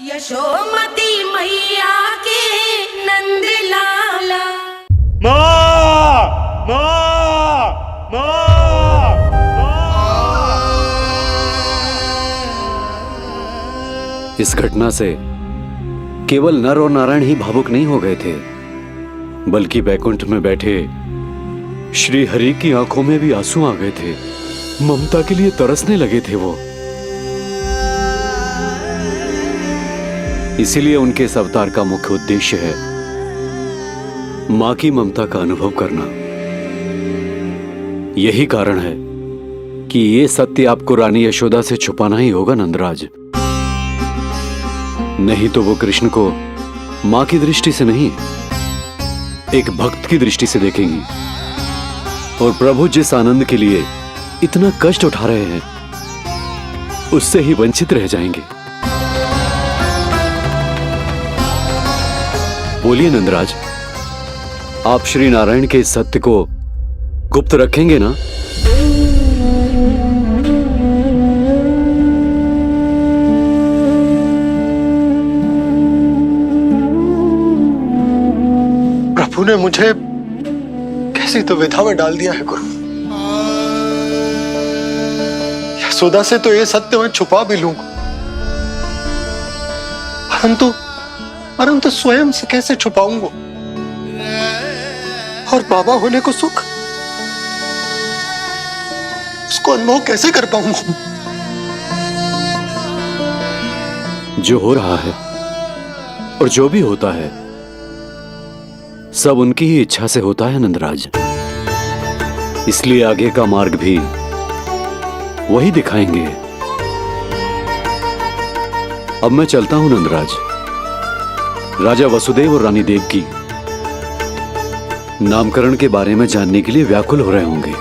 यशोमती मैया के नंद लाला। माँ, माँ, माँ, इस घटना से केवल नर और नारायण ही भावुक नहीं हो गए थे, बल्कि बैकुंठ में बैठे श्री हरि की आंखों में भी आंसू आ गए थे। ममता के लिए तरसने लगे थे वो। इसीलिए उनके इस अवतार का मुख्य उद्देश्य है मां की ममता का अनुभव करना। यही कारण है कि ये सत्य आपको रानी यशोदा से छुपाना ही होगा नंदराज। नहीं तो वो कृष्ण को मां की दृष्टि से नहीं, एक भक्त की दृष्टि से देखेंगी, और प्रभु जिस आनंद के लिए इतना कष्ट उठा रहे हैं उससे ही वंचित रह जाएंगे। बोलिए नंदराज, आप श्री नारायण के इस सत्य को गुप्त रखेंगे ना? प्रभु ने मुझे कैसी दुविधा में डाल दिया है गुरु। यशोदा से तो ये सत्य मैं छुपा भी लूंगा, परंतु स्वयं से कैसे छुपाऊंगा? और बाबा होने को सुख, उसको अनुभव कैसे कर पाऊंगा? जो हो रहा है और जो भी होता है सब उनकी ही इच्छा से होता है नंदराज। इसलिए आगे का मार्ग भी वही दिखाएंगे। अब मैं चलता हूं नंदराज। राजा वसुदेव और रानी देवकी नामकरण के बारे में जानने के लिए व्याकुल हो रहे होंगे।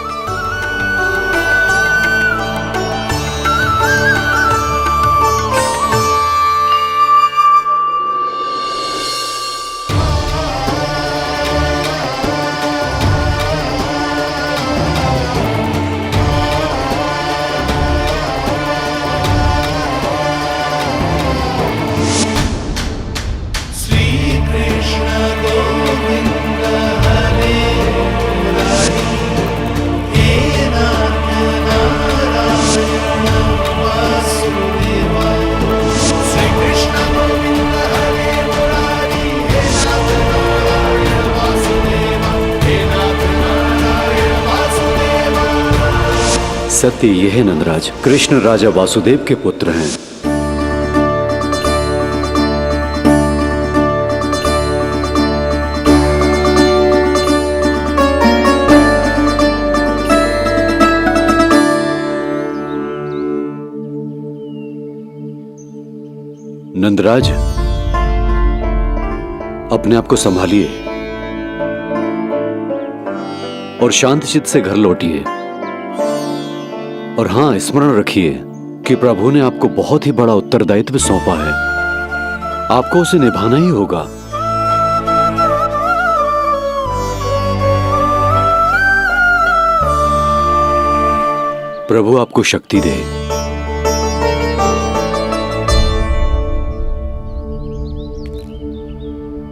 सत्य यह है नंदराज, कृष्ण राजा वासुदेव के पुत्र हैं। नंदराज, अपने आप को संभालिए और शांत चित्त से घर लौटिए। और हां, स्मरण रखिए कि प्रभु ने आपको बहुत ही बड़ा उत्तरदायित्व सौंपा है, आपको उसे निभाना ही होगा। प्रभु आपको शक्ति दे।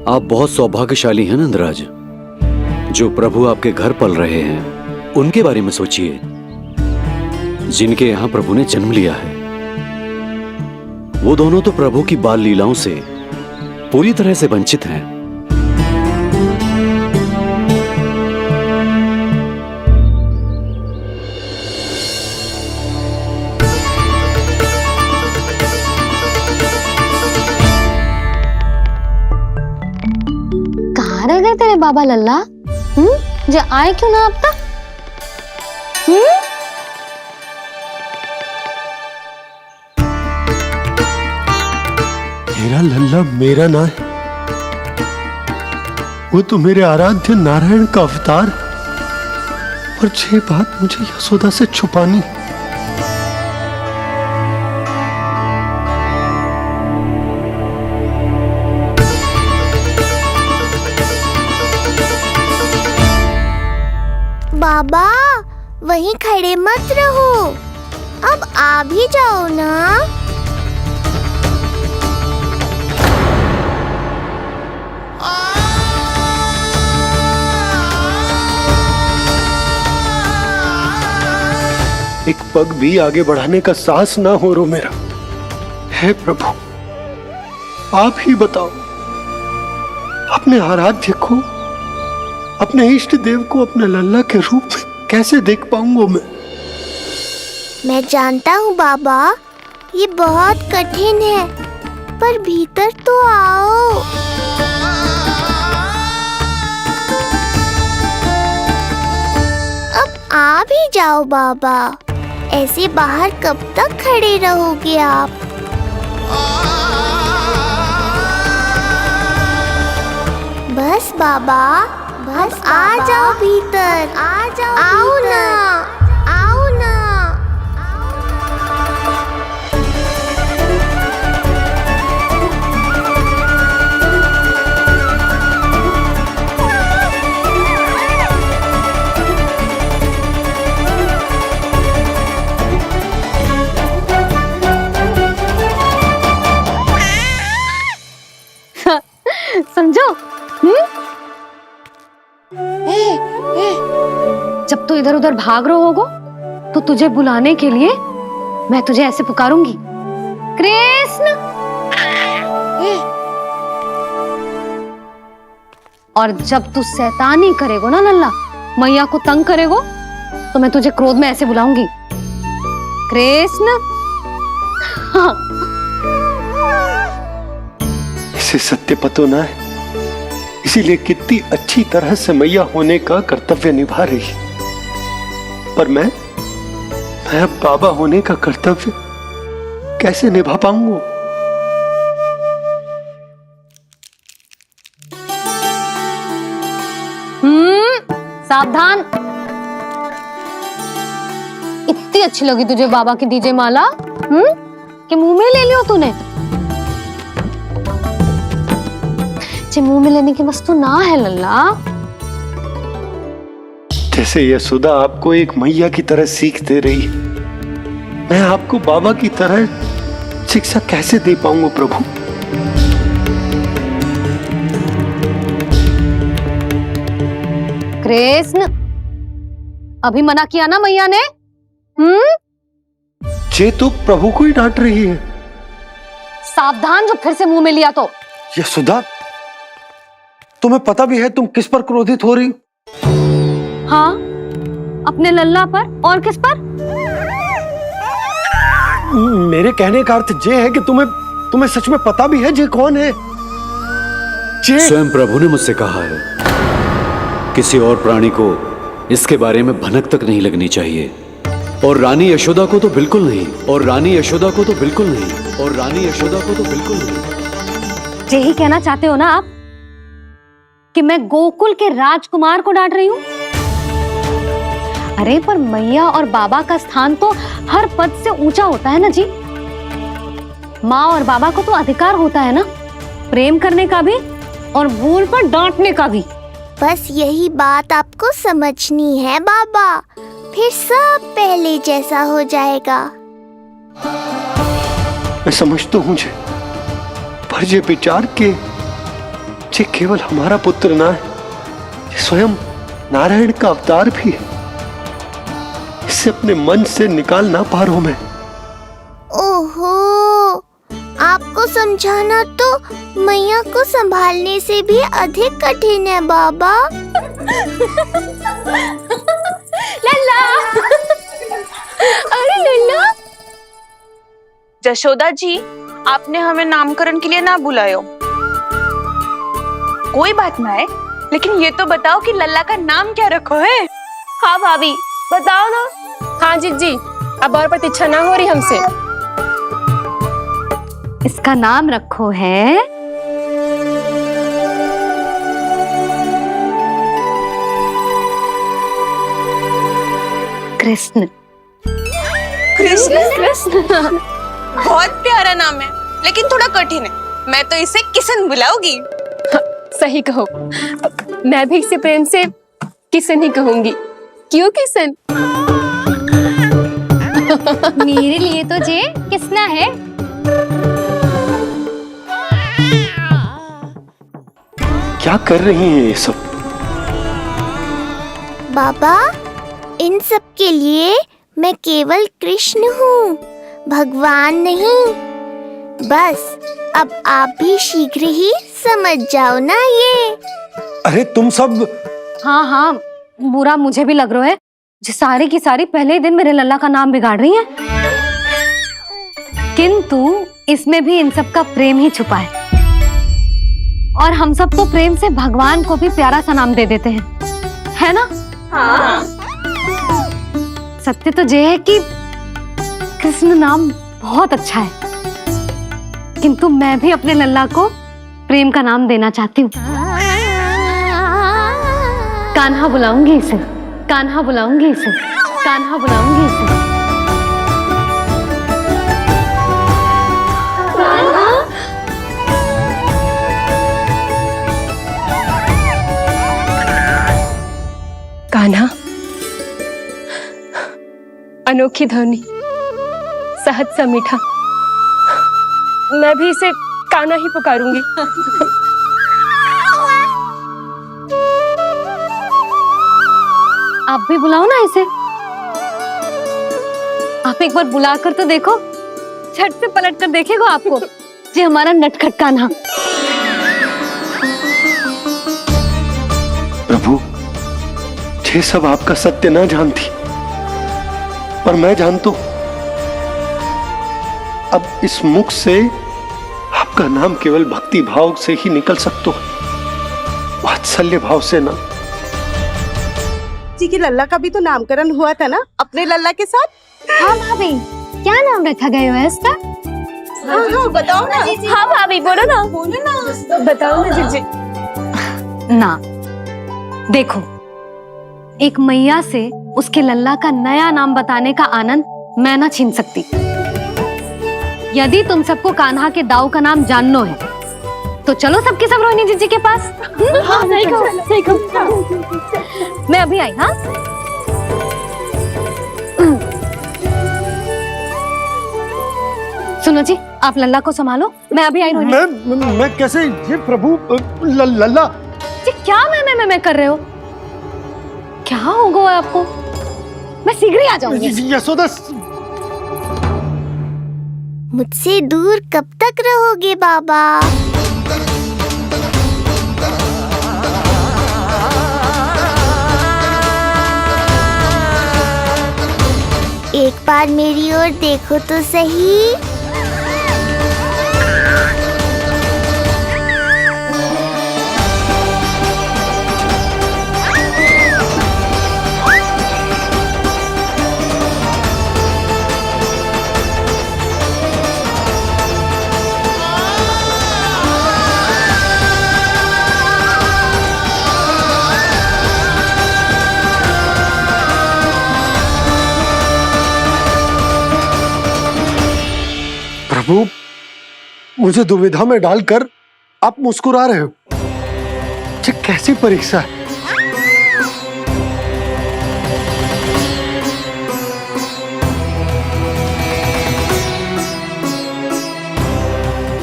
आप बहुत सौभाग्यशाली हैं नंदराज। जो प्रभु आपके घर पल रहे हैं उनके बारे में सोचिए, जिनके यहां प्रभु ने जन्म लिया है। वो दोनों तो प्रभु की बाल लीलाओं से पूरी तरह से वंचित हैं। कहाँ रह गए तेरे बाबा लल्ला? जो आए क्यों ना अब तक? मेरा लल्ला मेरा ना है, वो तो मेरे आराध्य नारायण का अवतार। और ये बात मुझे यशोदा से छुपानी। बाबा वहीं खड़े मत रहो, अब आ भी जाओ ना। एक पग भी आगे बढ़ाने का साहस ना हो रो मेरा। हे प्रभु, आप ही बताओ, अपने आराध्य को, अपने इष्ट देव को अपने लल्ला के रूप में कैसे देख पाऊंगा मैं जानता हूँ बाबा, ये बहुत कठिन है, पर भीतर तो आओ। अब आ भी जाओ बाबा, ऐसे बाहर कब तक खड़े रहोगे आप? बस बाबा, बस आ जाओ भीतर, आ जाओ, आओ ना, आओ ना। समझो? जब तू इधर उधर भाग रहा होगा तो तुझे बुलाने के लिए मैं तुझे ऐसे पुकारूंगी, कृष्ण। और जब तू शैतानी करेगो ना लल्ला, मैया को तंग करेगो, तो मैं तुझे क्रोध में ऐसे बुलाऊंगी, कृष्ण। हाँ। इसे सत्य पतो ना है, इसीलिए कितनी अच्छी तरह से मैया होने का कर्तव्य निभा रही, पर मैं अब बाबा होने का कर्तव्य कैसे निभा पाऊंगा? सावधान। इतनी अच्छी लगी तुझे बाबा की दीजे माला, कि मुंह में ले लियो तूने? मुंह में लेने की वस्तु ना है लल्ला। जैसे यशोदा आपको एक मैया की तरह सीख दे रही है, मैं आपको बाबा की तरह शिक्षा कैसे दे पाऊंगा प्रभु? कृष्ण, अभी मना किया ना मैया ने? ये तो प्रभु को ही डांट रही है। सावधान, जो फिर से मुंह में लिया तो। यशोदा, तुम्हें पता भी है तुम किस पर क्रोधित हो रही? हाँ, अपने लल्ला पर। और किस पर? मेरे कहने का अर्थ ये है कि तुम्हें सच में पता भी है जे कौन है? स्वयं प्रभु ने मुझसे कहा है, किसी और प्राणी को इसके बारे में भनक तक नहीं लगनी चाहिए, और रानी यशोदा को तो बिल्कुल नहीं, और रानी यशोदा को तो बिल्कुल नहीं, और रानी यशोदा को तो बिल्कुल नहीं। यही कहना चाहते हो ना आप कि मैं गोकुल के राजकुमार को डांट रही हूँ? अरे पर मैया और बाबा का स्थान तो हर पद से ऊंचा होता है ना जी। माँ और बाबा को तो अधिकार होता है ना, प्रेम करने का भी और भूल पर डांटने का भी। बस यही बात आपको समझनी है बाबा, फिर सब पहले जैसा हो जाएगा। मैं समझता हूँ जे, पर ये विचार के ये केवल हमारा पुत्र ना है, ये स्वयं नारायण का अवतार भी है। इसे अपने मन से निकाल ना पा रहा हूं मैं। ओहो, आपको समझाना तो मैया को संभालने से भी अधिक कठिन है बाबा। लल्ला, अरे लल्ला। जशोदा जी, आपने हमें नामकरण के लिए ना बुलायो। कोई बात ना है, लेकिन ये तो बताओ कि लल्ला का नाम क्या रखो है? हाँ भाभी, बताओ ना। हाँ जीजी, अब और प्रतीक्षा ना हो रही हमसे। इसका नाम रखो है कृष्ण। कृष्ण? बहुत प्यारा नाम है, लेकिन थोड़ा कठिन है। मैं तो इसे किशन बुलाऊंगी। सही कहो, मैं भी इसे प्रेम से किशन ही कहूंगी। क्यों किशन? मेरे लिए तो जे किसना है। क्या कर रही हैं ये सब? बाबा, इन सब के लिए मैं केवल कृष्ण हूँ, भगवान नहीं। बस अब आप भी शीघ्र ही समझ जाओ ना ये। अरे तुम सब हाँ हाँ, बुरा मुझे भी लग रहा है, जो सारी की सारी पहले ही दिन मेरे लल्ला का नाम बिगाड़ रही है। किंतु इसमें भी इन सब का प्रेम ही छुपा है, और हम सब तो प्रेम से भगवान को भी प्यारा सा नाम दे देते हैं, है ना? हाँ। सत्य तो ये है कि कृष्ण नाम बहुत अच्छा है, किंतु मैं भी अपने लल्ला को प्रेम का नाम देना चाहती हूँ। कान्हा बुलाऊंगी इसे, कान्हा बुलाऊंगी इसे, कान्हा बुलाऊंगी इसे। कान्हा, अनोखी ध्वनि, सहज सा मीठा, मैं भी इसे कान्हा ही पुकारूंगी। आप भी बुलाओ ना इसे। आप एक बार बुला कर तो देखो, झट से पलट कर देखेगा आपको ये हमारा नटखट कान्हा। प्रभु, ये सब आपका सत्य ना जानती, पर मैं जानता हूं। अब इस मुख से आपका नाम केवल भक्ति भाव से ही निकल सकता है, वात्सल्य भाव से ना। जी की लल्ला का भी तो नामकरण हुआ था ना अपने लल्ला के साथ। हाँ भाभी, क्या नाम रखा गया है इसका? हाँ, बताओ ना। हाँ भाभी, बोलो ना, बताओ ना जीजी। ना, देखो, एक मैया से उसके लल्ला का नया नाम बताने का आनंद मैं ना छीन सकती। यदि तुम सबको कान्हा के दाऊ का नाम जानना है तो चलो सबके सब रोहिणी जीजी के पास। हाँ, सही कहो। मैं अभी आई। हाँ, सुनो जी, आप लल्ला को संभालो, मैं अभी आई। रोहिणी, मैं कैसे? ये प्रभु लल्ला। जी क्या मैं कर रहे हो? क्या हो गया आपको? मैं शीघ्र ही आ जाऊंगी। यशोदा, मुझसे दूर कब तक रहोगे बाबा? एक बार मेरी ओर देखो तो सही। प्रभु, मुझे दुविधा में डालकर आप मुस्कुरा रहे हो। ये कैसी परीक्षा है?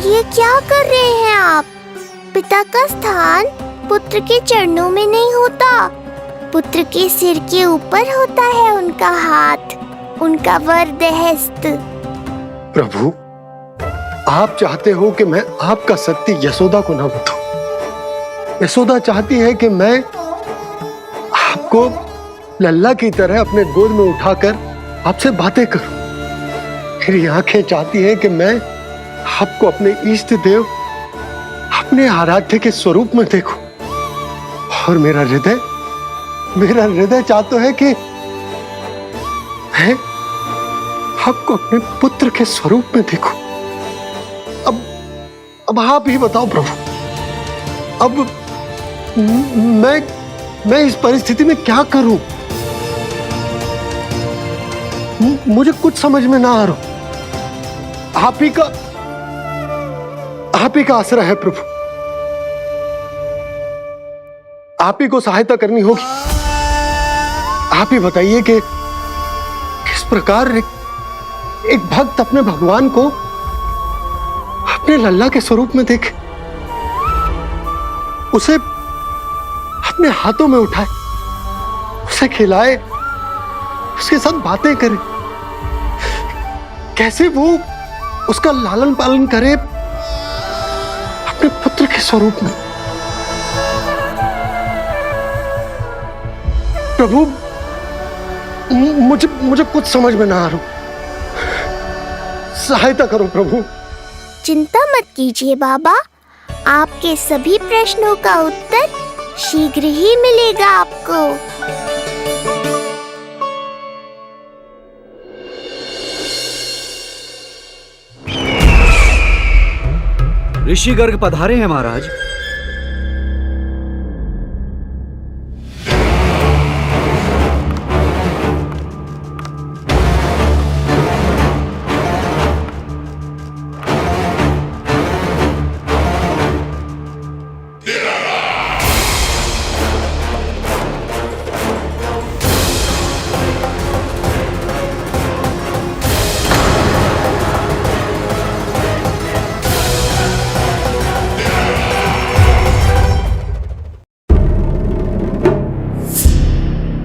ये क्या कर रहे हैं आप? पिता का स्थान पुत्र के चरणों में नहीं होता, पुत्र के सिर के ऊपर होता है उनका हाथ, उनका वरदहस्त। प्रभु, आप चाहते हो कि मैं आपका सत्य यशोदा को ना बताऊं। यशोदा चाहती है कि मैं आपको लल्ला की तरह अपने गोद में उठाकर आपसे बातें करूं। मेरी आंखें चाहती हैं कि मैं आपको अपने इष्ट देव, अपने आराध्य के स्वरूप में देखूं। और मेरा हृदय चाहता है कि मैं आपको अपने पुत्र के स्वरूप में देखूं। अब आप ही बताओ प्रभु, अब मैं इस परिस्थिति में क्या करूं? मुझे कुछ समझ में ना आ रहा। आप ही का आसरा है प्रभु। आप ही को सहायता करनी होगी। आप ही बताइए कि किस प्रकार एक भक्त अपने भगवान को अपने लल्ला के स्वरूप में देखे, उसे अपने हाथों में उठाए, उसे खिलाए, उसके साथ बातें करे, कैसे वो उसका लालन पालन करे अपने पुत्र के स्वरूप में। प्रभु, मुझे कुछ समझ में ना आ रहा, सहायता करो प्रभु। चिंता मत कीजिए बाबा, आपके सभी प्रश्नों का उत्तर शीघ्र ही मिलेगा आपको। ऋषि गर्ग पधारे हैं महाराज।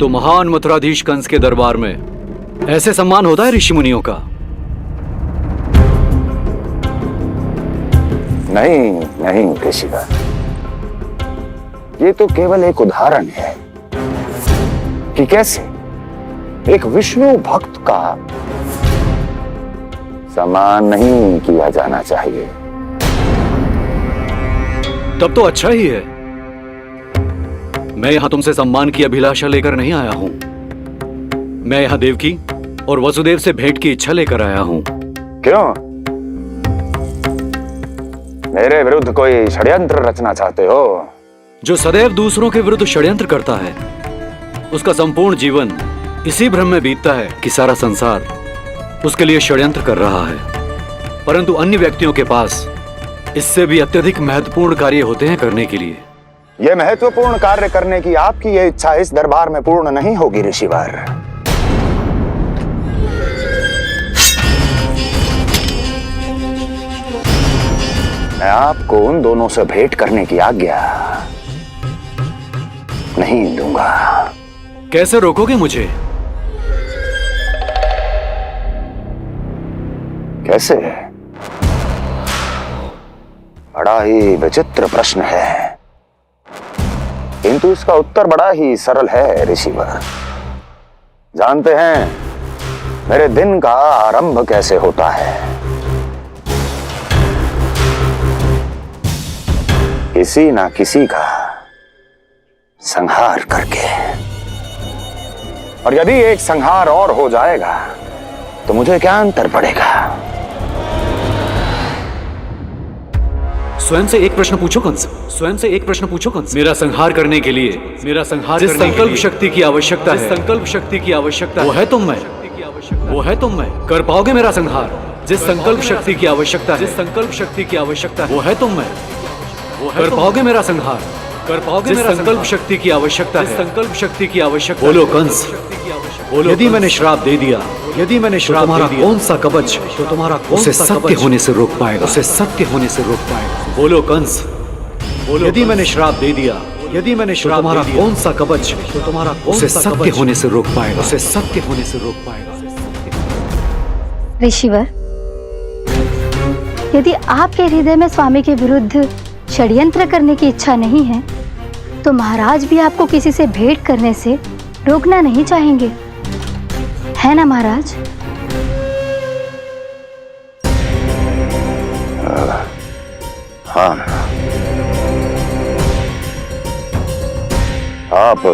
तो महान मथुराधीश कंस के दरबार में ऐसे सम्मान होता है ऋषि मुनियों का? नहीं नहीं ऋषिवर, ये तो केवल एक उदाहरण है कि कैसे एक विष्णु भक्त का सम्मान नहीं किया जाना चाहिए। तब तो अच्छा ही है। मैं यहां तुमसे सम्मान की अभिलाषा लेकर नहीं आया हूं। मैं यहां देवकी और वसुदेव से भेंट की इच्छा लेकर आया हूं। क्यों? मेरे विरुद्ध कोई षड्यंत्र रचना चाहते हो? जो सदैव दूसरों के विरुद्ध षड्यंत्र करता है, उसका संपूर्ण जीवन इसी भ्रम में बीतता है कि सारा संसार उसके लिए षड्यंत्र कर रहा है। परंतु अन्य व्यक्तियों के पास इससे भी अत्यधिक महत्वपूर्ण कार्य होते हैं करने के लिए। यह महत्वपूर्ण कार्य करने की आपकी यह इच्छा इस दरबार में पूर्ण नहीं होगी ऋषिवर। मैं आपको उन दोनों से भेंट करने की आज्ञा नहीं दूंगा। कैसे रोकोगे मुझे? कैसे? बड़ा ही विचित्र प्रश्न है, किंतु इसका उत्तर बड़ा ही सरल है ऋषिवर। जानते हैं मेरे दिन का आरंभ कैसे होता है? किसी ना किसी का संहार करके। और यदि एक संहार और हो जाएगा तो मुझे क्या अंतर पड़ेगा? स्वयं से एक प्रश्न पूछो कंस। स्वयं से एक प्रश्न पूछो कंस। मेरा संहार करने के लिए, मेरा संहार जिस संकल्प शक्ति की आवश्यकता है, संकल्प शक्ति की आवश्यकता वो है तुम मैं, वो है तुम मैं। कर पाओगे मेरा संहार? जिस संकल्प शक्ति की आवश्यकता है, जिस संकल्प शक्ति की आवश्यकता है वो है तुम मैं, वो है। कर पाओगे मेरा संहार? कर पाओगे मेरा संकल्प शक्ति की आवश्यकता है, संकल्प शक्ति की आवश्यकता। बोलो कंस, बोलो। यदि मैंने श्राप दे दिया, यदि मैंने श्राप दे दिया, कौन सा कवच तो तुम्हारा उसे सत्य होने से रोक पाएगा? उसे सत्य होने से रोक पाएगा? बोलो कंस, बोलो। यदि मैंने श्राप दे दिया, यदि मैंने श्राप दे दिया, कौन सा कवच तो तुम्हारा उसे सत्य होने से रोक पाएगा? उसे सत्य होने से रोक पाएगा? ऋषिवर, यदि आपके हृदय में स्वामी के विरुद्ध षड्यंत्र करने की इच्छा नहीं है, तो महाराज भी आपको किसी से भेंट करने से रोकना नहीं चाहेंगे, है ना महाराज? हाँ, आप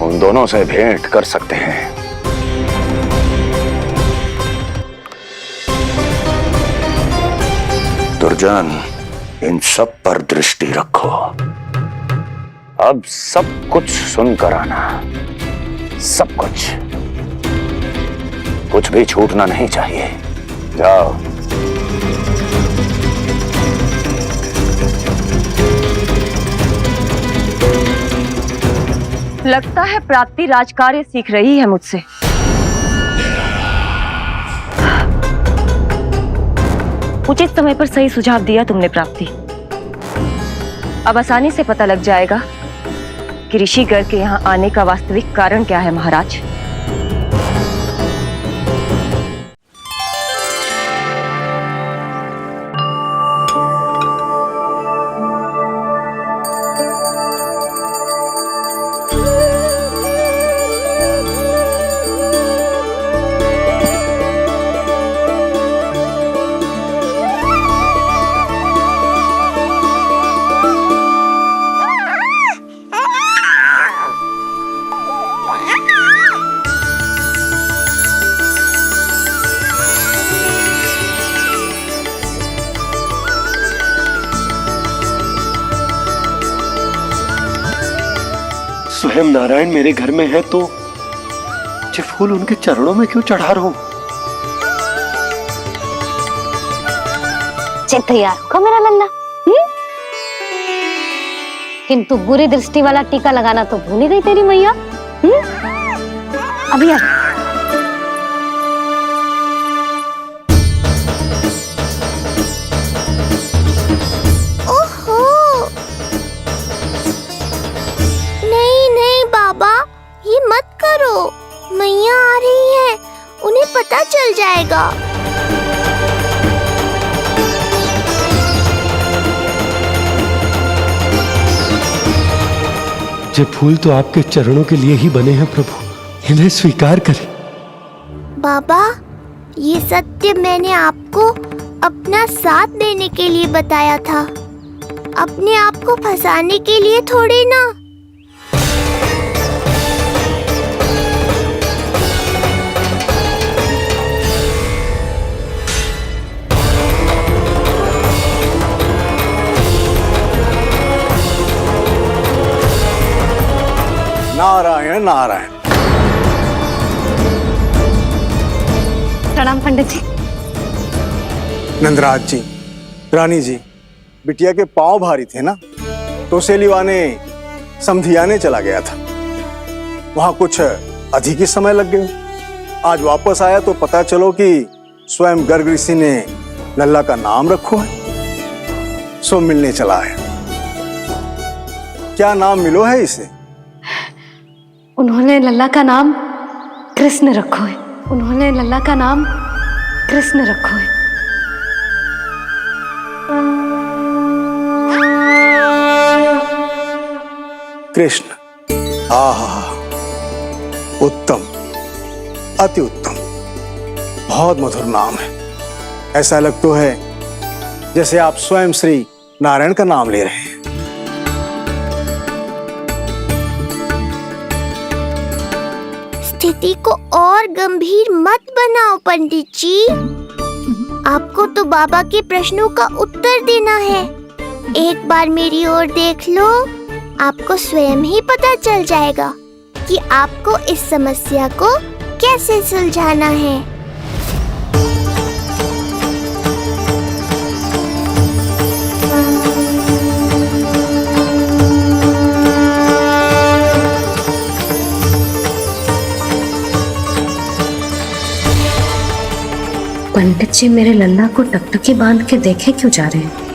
उन दोनों से भेंट कर सकते हैं। दुर्जन, इन सब पर दृष्टि रखो। अब सब कुछ सुनकर आना, सब कुछ, कुछ भी छूटना नहीं चाहिए। जाओ। लगता है प्राप्ति राजकार्य सीख रही है मुझसे। उचित समय पर सही सुझाव दिया तुमने प्राप्ति। अब आसानी से पता लग जाएगा कि ऋषिगढ़ के यहाँ आने का वास्तविक कारण क्या है महाराज? स्वयं नारायण मेरे घर में है तो ये फूल उनके चरणों में क्यों चढ़ा रहा हूं? तैयार को मेरा लल्ला। किंतु बुरी दृष्टि वाला टीका लगाना तो भूल ही गई तेरी मैया। अभी आ। ओहो, नहीं नहीं बाबा, ये मत करो। मैया आ रही है, उन्हें पता चल जाएगा। ये फूल तो आपके चरणों के लिए ही बने हैं प्रभु, इन्हें स्वीकार करें। बाबा, ये सत्य मैंने आपको अपना साथ देने के लिए बताया था, अपने आप को फंसाने के लिए थोड़ी ना। नारायण नारायण। प्रणाम पंडित जी। नंदराज जी, रानी जी, बिटिया के पांव भारी थे ना, तो उसे लिवाने समधियाने चला गया था। वहां कुछ अधिक ही समय लग गया। आज वापस आया तो पता चलो कि स्वयं गर्ग ऋषि ने लल्ला का नाम रखो है, सो मिलने चला है। क्या नाम मिलो है इसे? उन्होंने लल्ला का नाम कृष्ण रखो है। उन्होंने लल्ला का नाम कृष्ण रखो है। कृष्ण। आहा, उत्तम, अति उत्तम, बहुत मधुर नाम है। ऐसा लग तो है जैसे आप स्वयं श्री नारायण का नाम ले रहे हैं। स्थिति को और गंभीर मत बनाओ पंडित जी। आपको तो बाबा के प्रश्नों का उत्तर देना है। एक बार मेरी ओर देख लो, आपको स्वयं ही पता चल जाएगा कि आपको इस समस्या को कैसे सुलझाना है। पंडित जी मेरे लल्ला को टकटकी बांध के देखे क्यों जा रहे हैं?